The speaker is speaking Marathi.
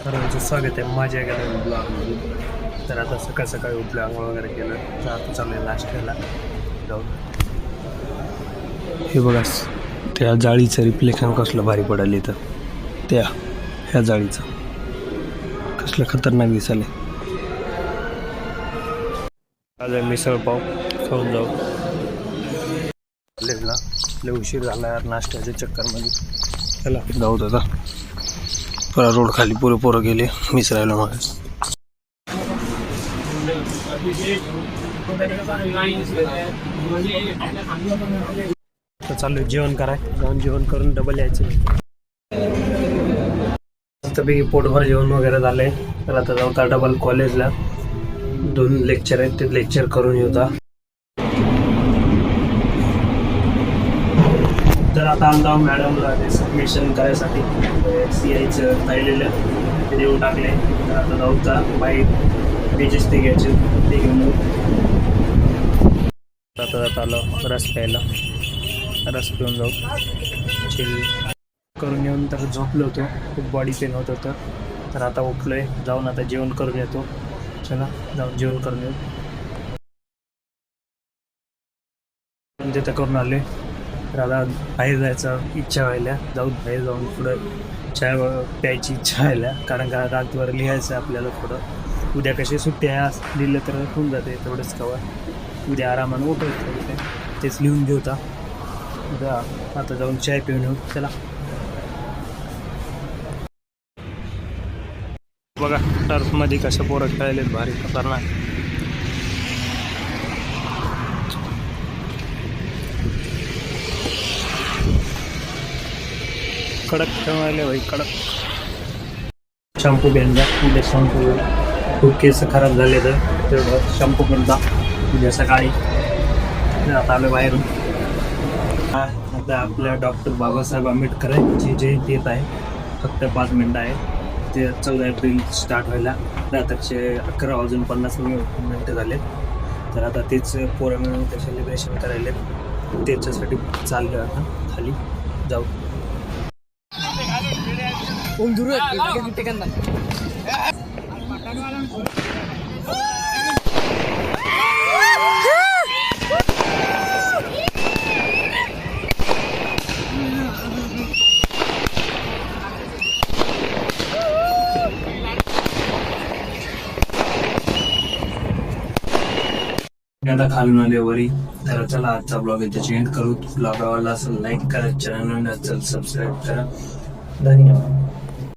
सर्वांचं स्वागत आहे माझ्या एका ब्लॉगमध्ये. तर आता सकाळ सकाळी उठलं, आंघोळ वगैरे केलं, तर आता चालू नाश्त्याला जाऊन. हे बघा त्या जाळीचं रिफ्लेक्शन कसलं भारी पडायला इथं. ह्या जाळीचं कसलं खतरनाक दिसायला. आज मिसळ पाव खाऊन जाऊ. कॉलेजला लय उशीर झाला यार नाश्त्याच्या चक्करमध्ये. चला जाऊ दादा. पुरा रोड खाली पुरे पोरं गेले, मीच राहिलो मग. चालू जेवण कराय, जाऊन जेवण करून डबल यायचे. मस्तपैकी पोटभर जेवण वगैरे झालंय. तर आता जाऊ तर डबल कॉलेजला. 2 लेक्चर आहेत, ते लेक्चर करून येऊ. तर आता आमचा मॅडमला ते सबमिशन करायसाठी CIचं राहिलेलं ते देऊन टाकले. तर आता जाऊ तर बाईक पेजेस ते घ्यायचे, ते घेऊन येऊ. आता आलं रस प्यायला, रस पिऊन जाऊ. चिल करून येऊन तर झोपलो होतो, खूप बॉडी पेन होत होतं. तर आता उठलो आहे, जाऊन आता जेवण करून येतो. चला जाऊन जेवण करून येऊ. तिथं करून आले. तर आता बाहेर जायचं इच्छा व्हायला, जाऊन बाहेर जाऊन पुढं चाय प्यायची इच्छा व्हायला. कारण का रातभर लिहायचं आपल्याला थोडं. उद्या कशी सुट्ट्या लिहिलं तर होऊन जाते तेवढंच कवा. उद्या आरामानं उठायचं, तेच लिहून घेऊ. आता जाऊन चाय पिऊन येऊ. चला बघा टर्फमध्ये कसं पोरं खेळायलेत, भारी खतरनाक. कडक खेळायले भाई, कडक. शॅम्पू घ्यायला उद्या. शॅम्पू खूप केस खराब झाले तर तेवढं शॅम्पू करता उद्या सकाळी. आता आलो बाहेरून. आता आपल्या डॉक्टर बाबासाहेब आंबेडकरांची जयंती येत आहे. फक्त 5 मिनटं आहे. ते 14 एप्रिल स्टार्ट व्हायला. रात्रीचे 11:50 झाले. तर आता तेच पोरं मिळून ते सेलिब्रेशन करायले, त्याच्यासाठी चाललं आता खाली जाऊ. आता खालून आले वरी. तर चला आजचा ब्लॉग इथे एंड करू. ब्लॉग आवडला असेल लाईक करा, चॅनल सबस्क्राईब करा. धन्यवाद.